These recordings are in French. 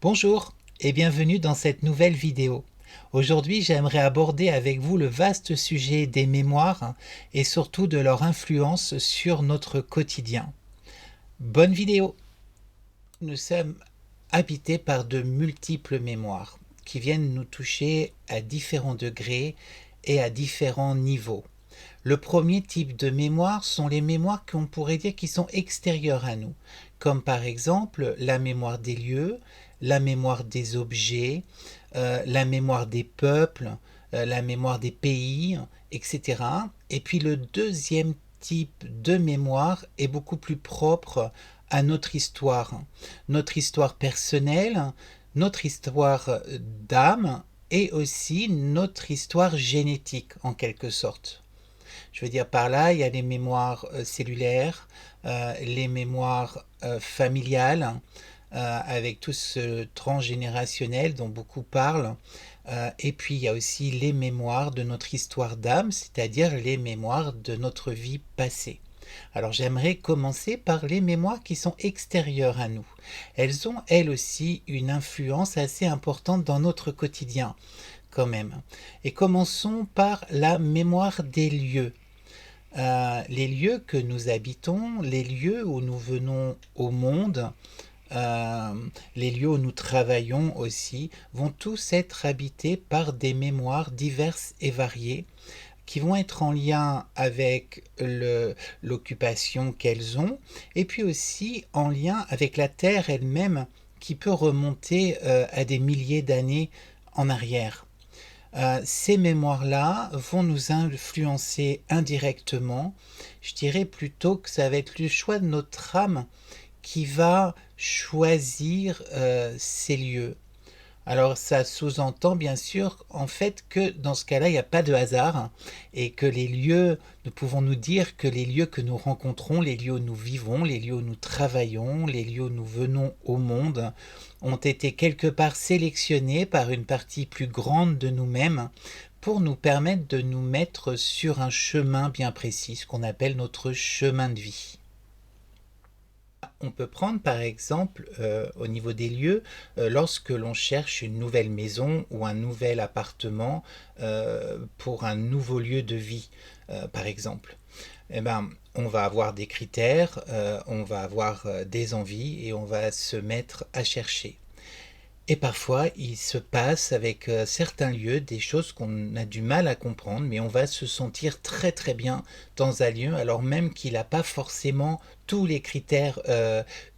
Bonjour et bienvenue dans cette nouvelle vidéo. Aujourd'hui, j'aimerais aborder avec vous le vaste sujet des mémoires et surtout de leur influence sur notre quotidien. Bonne vidéo! Nous sommes habités par de multiples mémoires qui viennent nous toucher à différents degrés et à différents niveaux. Le premier type de mémoire sont les mémoires qu'on pourrait dire qui sont extérieures à nous, comme par exemple la mémoire des lieux, la mémoire des objets, la mémoire des peuples, la mémoire des pays, etc. Et puis le deuxième type de mémoire est beaucoup plus propre à notre histoire personnelle, notre histoire d'âme et aussi notre histoire génétique en quelque sorte. Je veux dire par là, il y a les mémoires cellulaires, les mémoires familiales, avec tout ce transgénérationnel dont beaucoup parlent. Et puis il y a aussi les mémoires de notre histoire d'âme, c'est-à-dire les mémoires de notre vie passée. Alors j'aimerais commencer par les mémoires qui sont extérieures à nous. Elles ont elles aussi une influence assez importante dans notre quotidien quand même. Et commençons par la mémoire des lieux. Les lieux que nous habitons, les lieux où nous venons au monde, les lieux où nous travaillons aussi, vont tous être habités par des mémoires diverses et variées qui vont être en lien avec l'occupation qu'elles ont et puis aussi en lien avec la Terre elle-même qui peut remonter à des milliers d'années en arrière. Ces mémoires-là vont nous influencer indirectement. Je dirais plutôt que ça va être le choix de notre âme qui va choisir ces lieux. Alors ça sous-entend bien sûr en fait que dans ce cas-là, il n'y a pas de hasard et que les lieux, nous pouvons nous dire que les lieux que nous rencontrons, les lieux où nous vivons, les lieux où nous travaillons, les lieux où nous venons au monde, ont été quelque part sélectionnés par une partie plus grande de nous-mêmes pour nous permettre de nous mettre sur un chemin bien précis, ce qu'on appelle notre chemin de vie. On peut prendre par exemple au niveau des lieux, lorsque l'on cherche une nouvelle maison ou un nouvel appartement pour un nouveau lieu de vie, par exemple. Eh ben, on va avoir des critères, on va avoir des envies et on va se mettre à chercher. Et parfois, il se passe avec certains lieux des choses qu'on a du mal à comprendre, mais on va se sentir très très bien dans un lieu, alors même qu'il n'a pas forcément tous les critères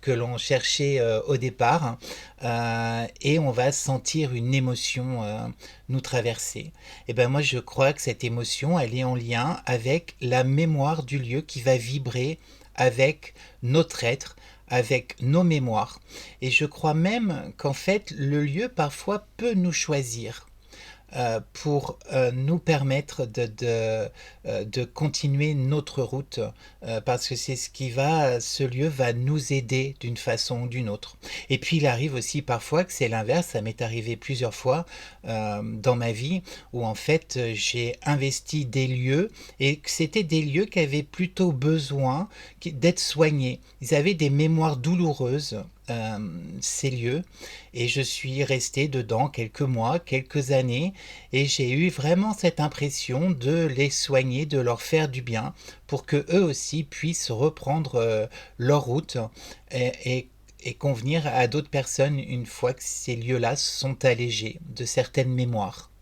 que l'on cherchait au départ, et on va sentir une émotion nous traverser. Et ben moi, je crois que cette émotion, elle est en lien avec la mémoire du lieu qui va vibrer avec notre être, avec nos mémoires. Et je crois même qu'en fait, le lieu parfois peut nous choisir pour nous permettre de continuer notre route parce que c'est ce lieu va nous aider d'une façon ou d'une autre. Et puis il arrive aussi parfois que c'est l'inverse, ça m'est arrivé plusieurs fois dans ma vie où en fait j'ai investi des lieux et que c'était des lieux qui avaient plutôt besoin d'être soignés. Ils avaient des mémoires douloureuses, ces lieux, et je suis resté dedans quelques mois, quelques années, et j'ai eu vraiment cette impression de les soigner, de leur faire du bien, pour que eux aussi puissent reprendre leur route et convenir à d'autres personnes une fois que ces lieux-là sont allégés de certaines mémoires.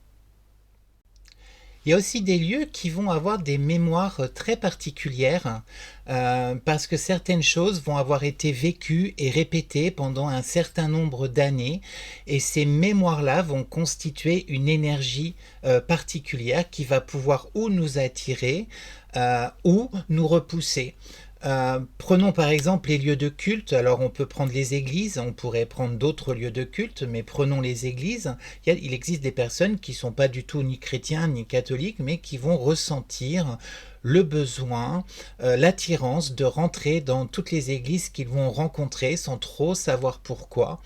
Il y a aussi des lieux qui vont avoir des mémoires très particulières parce que certaines choses vont avoir été vécues et répétées pendant un certain nombre d'années et ces mémoires-là vont constituer une énergie particulière qui va pouvoir ou nous attirer ou nous repousser. Prenons par exemple les lieux de culte. Alors on peut prendre les églises, on pourrait prendre d'autres lieux de culte, mais prenons les églises. Il existe des personnes qui ne sont pas du tout ni chrétiens ni catholiques, mais qui vont ressentir le besoin, l'attirance de rentrer dans toutes les églises qu'ils vont rencontrer sans trop savoir pourquoi.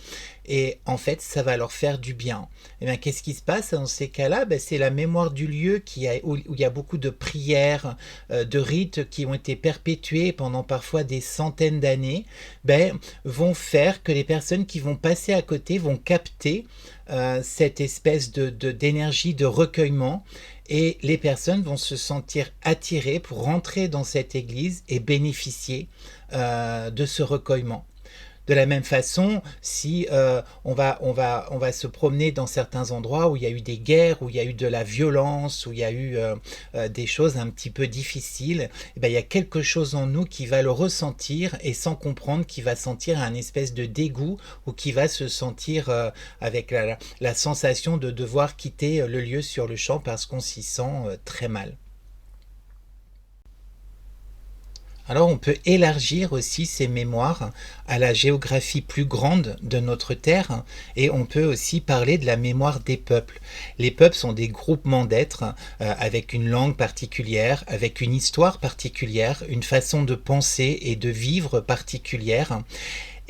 Et en fait, ça va leur faire du bien. Et bien, qu'est-ce qui se passe dans ces cas-là? Ben, c'est la mémoire du lieu où il y a beaucoup de prières, de rites qui ont été perpétués pendant parfois des centaines d'années, ben, vont faire que les personnes qui vont passer à côté vont capter cette espèce d'énergie de recueillement, et les personnes vont se sentir attirées pour rentrer dans cette église et bénéficier de ce recueillement. De la même façon, si on va se promener dans certains endroits où il y a eu des guerres, où il y a eu de la violence, où il y a eu des choses un petit peu difficiles, eh ben, il y a quelque chose en nous qui va le ressentir, et sans comprendre, qui va sentir un espèce de dégoût, ou qui va se sentir avec la sensation de devoir quitter le lieu sur le champ parce qu'on s'y sent très mal. Alors on peut élargir aussi ces mémoires à la géographie plus grande de notre Terre, et on peut aussi parler de la mémoire des peuples. Les peuples sont des groupements d'êtres avec une langue particulière, avec une histoire particulière, une façon de penser et de vivre particulière.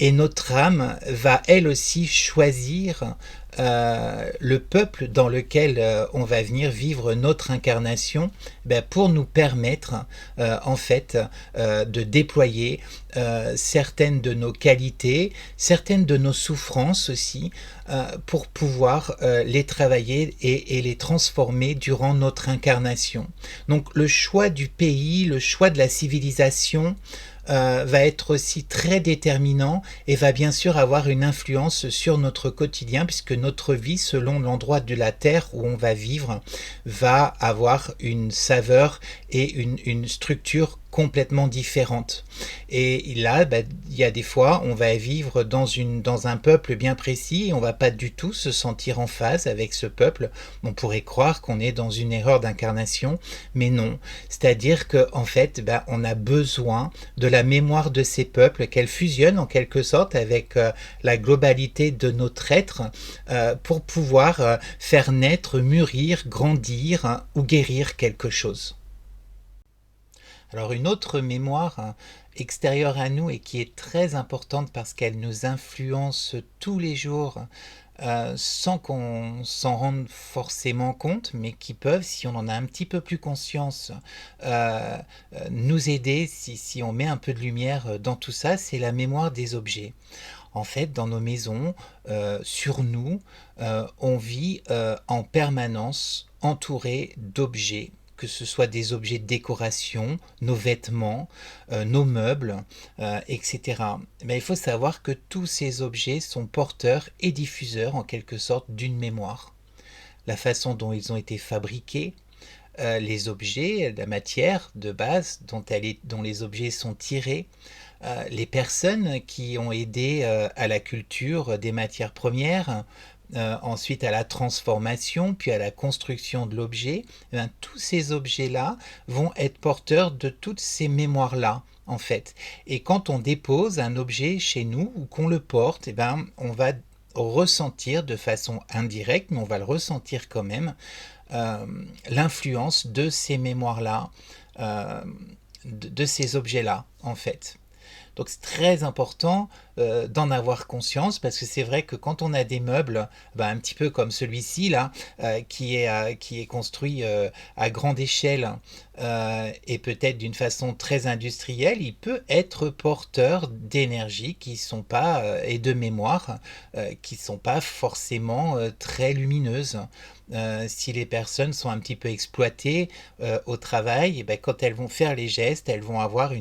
Et notre âme va elle aussi choisir le peuple dans lequel on va venir vivre notre incarnation, ben, pour nous permettre en fait de déployer certaines de nos qualités, certaines de nos souffrances aussi, pour pouvoir les travailler et les transformer durant notre incarnation. Donc le choix du pays, le choix de la civilisation va être aussi très déterminant, et va bien sûr avoir une influence sur notre quotidien, puisque notre vie, selon l'endroit de la terre où on va vivre, va avoir une saveur et une structure complètement différente. Et là, bah, il y a des fois, on va vivre dans un peuple bien précis, et on va pas du tout se sentir en phase avec ce peuple. On pourrait croire qu'on est dans une erreur d'incarnation, mais non. C'est-à-dire que en fait, bah, on a besoin de la mémoire de ces peuples, qu'elle fusionne en quelque sorte avec la globalité de notre être, pour pouvoir faire naître, mûrir, grandir, hein, ou guérir quelque chose. Alors une autre mémoire extérieure à nous, et qui est très importante parce qu'elle nous influence tous les jours, sans qu'on s'en rende forcément compte, mais qui peuvent, si on en a un petit peu plus conscience, nous aider si on met un peu de lumière dans tout ça, c'est la mémoire des objets. En fait, dans nos maisons, sur nous, on vit en permanence entouré d'objets, que ce soit des objets de décoration, nos vêtements, nos meubles, etc. Mais il faut savoir que tous ces objets sont porteurs et diffuseurs en quelque sorte d'une mémoire. La façon dont ils ont été fabriqués, les objets, la matière de base dont les objets sont tirés, les personnes qui ont aidé à la culture des matières premières, ensuite à la transformation, puis à la construction de l'objet, eh bien, tous ces objets-là vont être porteurs de toutes ces mémoires-là, en fait. Et quand on dépose un objet chez nous, ou qu'on le porte, eh bien, on va ressentir de façon indirecte, mais on va le ressentir quand même, euh, l'influence de ces mémoires-là, euh, de ces objets-là, en fait. Donc c'est très important d'en avoir conscience, parce que c'est vrai que quand on a des meubles, ben, un petit peu comme celui-ci là, qui est construit à grande échelle, et peut-être d'une façon très industrielle, il peut être porteur d'énergie qui sont pas et de mémoire qui sont pas forcément très lumineuses. Si les personnes sont un petit peu exploitées au travail, et ben, quand elles vont faire les gestes, elles vont avoir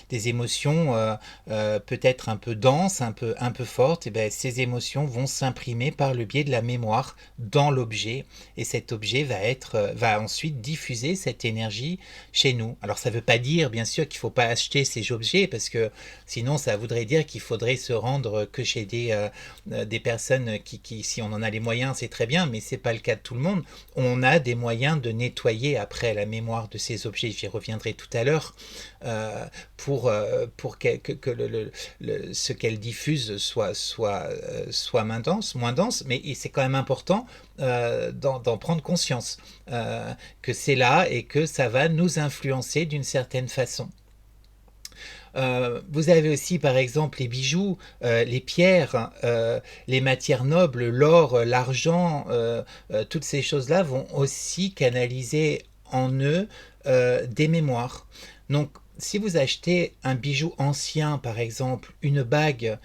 des émotions peut-être un peu denses, un peu fortes, et ben, ces émotions vont s'imprimer par le biais de la mémoire dans l'objet, et cet objet va ensuite diffuser cette énergie chez nous. Alors ça ne veut pas dire bien sûr qu'il ne faut pas acheter ces objets, parce que sinon ça voudrait dire qu'il faudrait se rendre que chez des personnes qui, si on en a les moyens, c'est très bien, mais c'est pas le cas de tout le monde. On a des moyens de nettoyer après la mémoire de ces objets, j'y reviendrai tout à l'heure, pour que ce qu'elles qu'elle diffuse soit moins dense, mais c'est quand même important d'en prendre conscience, que c'est là et que ça va nous influencer d'une certaine façon. Vous avez aussi par exemple les bijoux, les pierres, les matières nobles, l'or, l'argent, toutes ces choses-là vont aussi canaliser en eux des mémoires. Donc si vous achetez un bijou ancien, par exemple une bague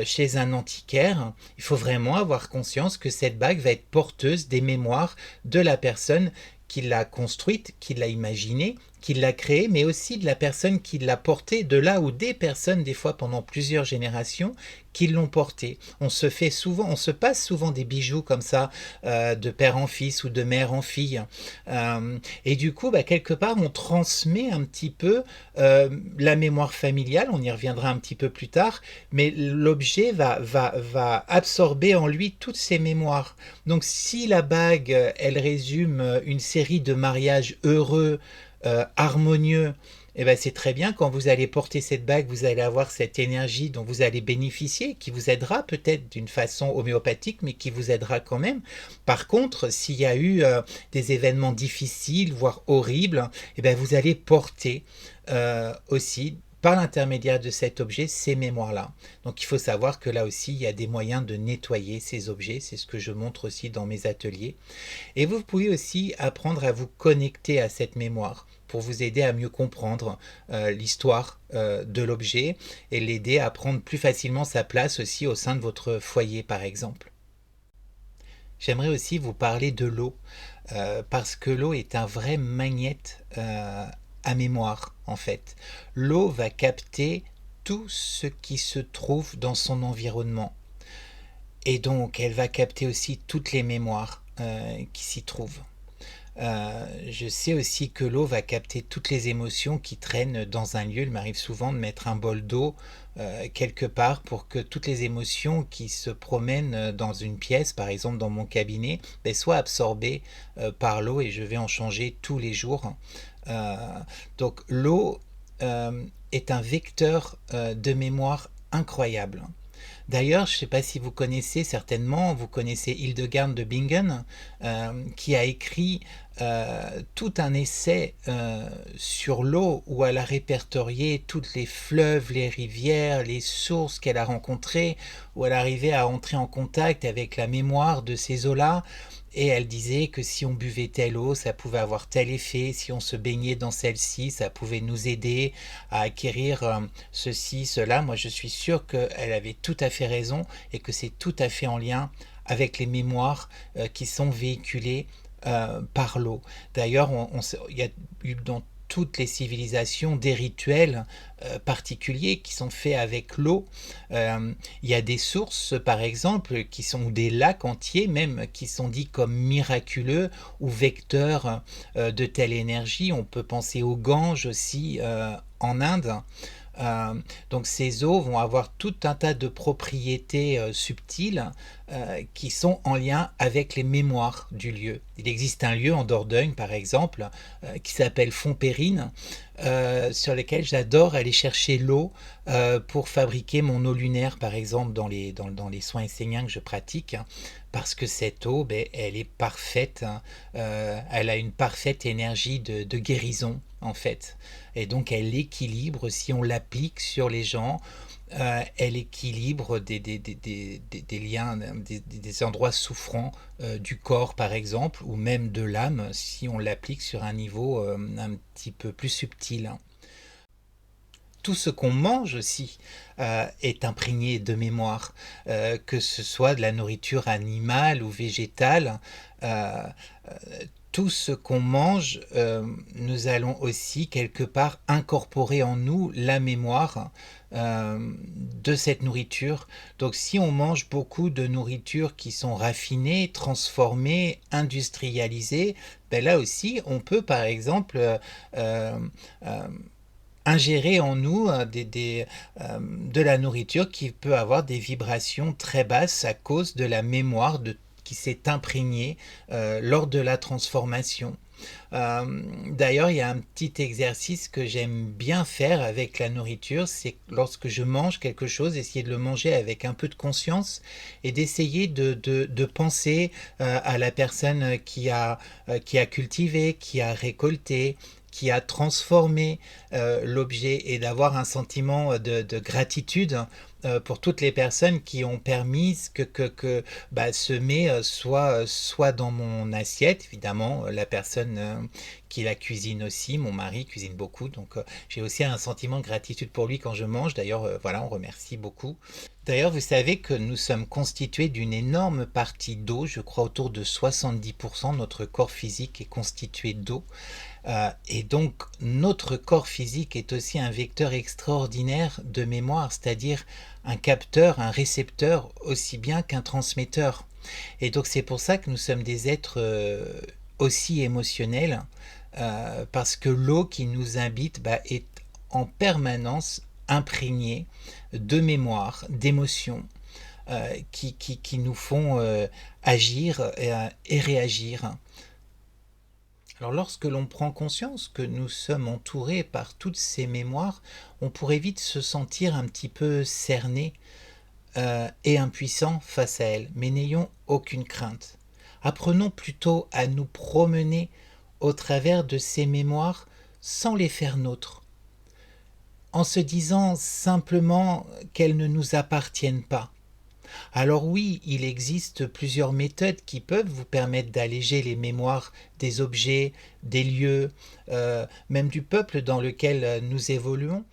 chez un antiquaire, il faut vraiment avoir conscience que cette bague va être porteuse des mémoires de la personne qui l'a construite, qui l'a imaginée, qui l'a créée, mais aussi de la personne qui l'a portée, de là ou des personnes, des fois pendant plusieurs générations, qui l'ont portée. On se passe souvent des bijoux comme ça, de père en fils ou de mère en fille. Et du coup, quelque part, on transmet un petit peu la mémoire familiale, on y reviendra un petit peu plus tard, mais l'objet va absorber en lui toutes ces mémoires. Donc si la bague, elle résume une série de mariages heureux, harmonieux, et ben c'est très bien. Quand vous allez porter cette bague, vous allez avoir cette énergie dont vous allez bénéficier, qui vous aidera peut-être d'une façon homéopathique, mais qui vous aidera quand même. Par contre, s'il y a eu des événements difficiles, voire horribles, et ben vous allez porter aussi par l'intermédiaire de cet objet ces mémoires-là. Donc il faut savoir que là aussi, il y a des moyens de nettoyer ces objets. C'est ce que je montre aussi dans mes ateliers. Et vous pouvez aussi apprendre à vous connecter à cette mémoire pour vous aider à mieux comprendre l'histoire de l'objet et l'aider à prendre plus facilement sa place aussi au sein de votre foyer, par exemple. J'aimerais aussi vous parler de l'eau, parce que l'eau est un vrai magnète à mémoire, en fait. L'eau va capter tout ce qui se trouve dans son environnement. Et donc, elle va capter aussi toutes les mémoires qui s'y trouvent. Je sais aussi que l'eau va capter toutes les émotions qui traînent dans un lieu. Il m'arrive souvent de mettre un bol d'eau quelque part pour que toutes les émotions qui se promènent dans une pièce, par exemple dans mon cabinet, soient absorbées par l'eau et je vais en changer tous les jours. Euh, donc l'eau est un vecteur de mémoire incroyable. D'ailleurs, je ne sais pas si vous connaissez, certainement, vous connaissez Hildegard de Bingen, qui a écrit tout un essai sur l'eau où elle a répertorié toutes les fleuves, les rivières, les sources qu'elle a rencontrées, où elle arrivait à entrer en contact avec la mémoire de ces eaux-là. Et elle disait que si on buvait telle eau, ça pouvait avoir tel effet, si on se baignait dans celle-ci, ça pouvait nous aider à acquérir ceci, cela. Moi, je suis sûr qu'elle avait tout à fait raison et que c'est tout à fait en lien avec les mémoires qui sont véhiculées par l'eau. D'ailleurs, il y a eu dans toutes les civilisations des rituels particuliers qui sont faits avec l'eau. Il y a des sources, par exemple, qui sont des lacs entiers même, qui sont dits comme miraculeux ou vecteurs de telle énergie. On peut penser au Gange aussi en Inde. Donc ces eaux vont avoir tout un tas de propriétés subtiles qui sont en lien avec les mémoires du lieu. Il existe un lieu en Dordogne, par exemple, qui s'appelle Fontpérine, sur lequel j'adore aller chercher l'eau pour fabriquer mon eau lunaire, par exemple, dans les soins esséniens que je pratique, hein, parce que cette eau, elle est parfaite, hein, elle a une parfaite énergie de guérison, en fait. Et donc, elle équilibre, si on l'applique sur les gens, elle équilibre des liens, des endroits souffrants du corps par exemple, ou même de l'âme, si on l'applique sur un niveau un petit peu plus subtil. Tout ce qu'on mange aussi est imprégné de mémoire, que ce soit de la nourriture animale ou végétale. Euh, tout ce qu'on mange, nous allons aussi quelque part incorporer en nous la mémoire de cette nourriture. Donc si on mange beaucoup de nourriture qui sont raffinées, transformées, industrialisées, là aussi on peut par exemple euh, euh, ingérer en nous de la nourriture qui peut avoir des vibrations très basses à cause de la mémoire qui s'est imprégnée lors de la transformation. D'ailleurs, il y a un petit exercice que j'aime bien faire avec la nourriture, c'est lorsque je mange quelque chose, essayer de le manger avec un peu de conscience et d'essayer de penser à la personne qui a cultivé, qui a récolté, qui a transformé l'objet et d'avoir un sentiment de gratitude pour toutes les personnes qui ont permis que ce mets soit dans mon assiette, évidemment, la personne qui la cuisine aussi, mon mari cuisine beaucoup, donc j'ai aussi un sentiment de gratitude pour lui quand je mange. D'ailleurs, voilà, on remercie beaucoup. D'ailleurs, vous savez que nous sommes constitués d'une énorme partie d'eau, je crois autour de 70% de notre corps physique est constitué d'eau. Et donc notre corps physique est aussi un vecteur extraordinaire de mémoire, c'est-à-dire un capteur, un récepteur aussi bien qu'un transmetteur. Et donc c'est pour ça que nous sommes des êtres aussi émotionnels, parce que l'eau qui nous habite est en permanence imprégnée de mémoire, d'émotions, qui nous font agir et réagir. Alors lorsque l'on prend conscience que nous sommes entourés par toutes ces mémoires, on pourrait vite se sentir un petit peu cerné et impuissant face à elles, mais n'ayons aucune crainte. Apprenons plutôt à nous promener au travers de ces mémoires sans les faire nôtres, en se disant simplement qu'elles ne nous appartiennent pas. Alors oui, il existe plusieurs méthodes qui peuvent vous permettre d'alléger les mémoires des objets, des lieux, même du peuple dans lequel nous évoluons.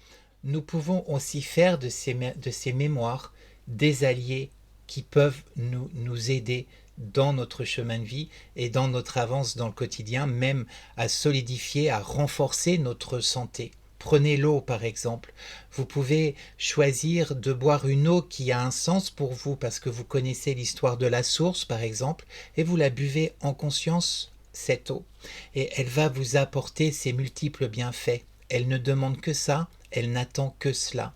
Nous pouvons aussi faire de ces mémoires des alliés qui peuvent nous aider dans notre chemin de vie et dans notre avance dans le quotidien, même à solidifier, à renforcer notre santé. Prenez l'eau par exemple. Vous pouvez choisir de boire une eau qui a un sens pour vous parce que vous connaissez l'histoire de la source par exemple et vous la buvez en conscience, cette eau. Et elle va vous apporter ses multiples bienfaits. Elle ne demande que ça, elle n'attend que cela.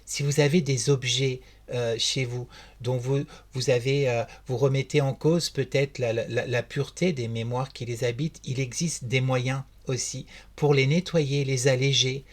Si vous avez des objets chez vous dont vous remettez en cause peut-être la pureté des mémoires qui les habitent, il existe des moyens aussi pour les nettoyer, les alléger.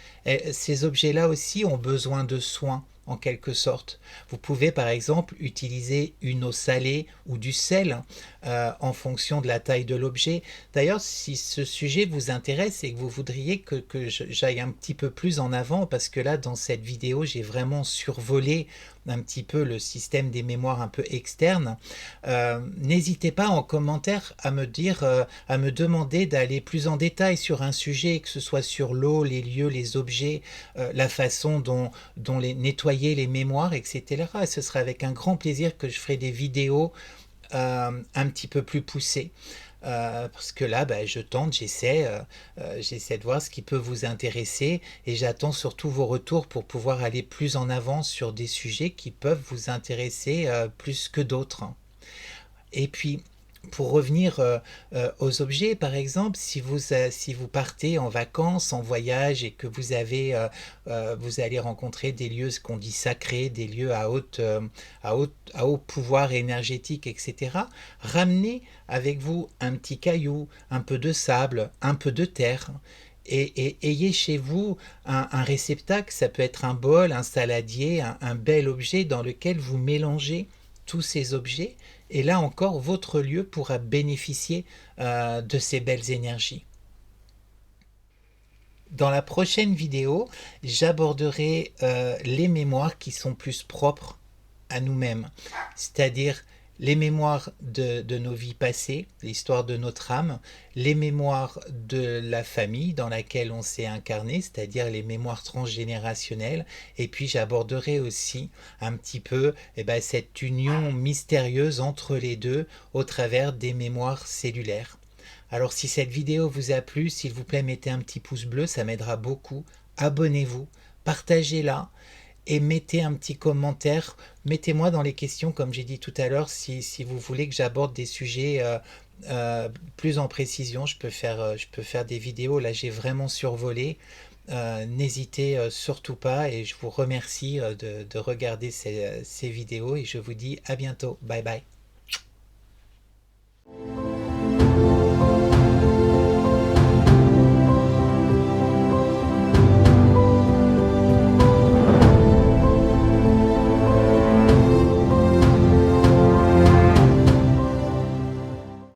Ces objets-là aussi ont besoin de soins en quelque sorte. Vous pouvez par exemple utiliser une eau salée ou du sel en fonction de la taille de l'objet. D'ailleurs, si ce sujet vous intéresse et que vous voudriez que j'aille un petit peu plus en avant, parce que là dans cette vidéo j'ai vraiment survolé un petit peu le système des mémoires un peu externes, n'hésitez pas en commentaire à me dire, à me demander d'aller plus en détail sur un sujet, que ce soit sur l'eau, les lieux, les objets, la façon dont les nettoyer les mémoires, etc. Et ce sera avec un grand plaisir que je ferai des vidéos un petit peu plus poussées. Parce que là, je tente, j'essaie de voir ce qui peut vous intéresser et j'attends surtout vos retours pour pouvoir aller plus en avant sur des sujets qui peuvent vous intéresser plus que d'autres. Et puis, pour revenir aux objets, par exemple, si vous partez en vacances, en voyage et que vous allez rencontrer des lieux, ce qu'on dit sacrés, des lieux à haut pouvoir énergétique, etc., ramenez avec vous un petit caillou, un peu de sable, un peu de terre. Et ayez chez vous un réceptacle, ça peut être un bol, un saladier, un bel objet dans lequel vous mélangez tous ces objets, et là encore votre lieu pourra bénéficier de ces belles énergies. Dans la prochaine vidéo, j'aborderai les mémoires qui sont plus propres à nous-mêmes, c'est-à-dire les mémoires de nos vies passées, l'histoire de notre âme, les mémoires de la famille dans laquelle on s'est incarné, c'est-à-dire les mémoires transgénérationnelles, et puis j'aborderai aussi un petit peu cette union mystérieuse entre les deux au travers des mémoires cellulaires. Alors si cette vidéo vous a plu, s'il vous plaît mettez un petit pouce bleu, ça m'aidera beaucoup, abonnez-vous, partagez-la, et mettez un petit commentaire, mettez-moi dans les questions comme j'ai dit tout à l'heure si vous voulez que j'aborde des sujets plus en précision. Je peux faire des vidéos, là j'ai vraiment survolé, n'hésitez surtout pas et je vous remercie de regarder ces vidéos et je vous dis à bientôt, bye bye.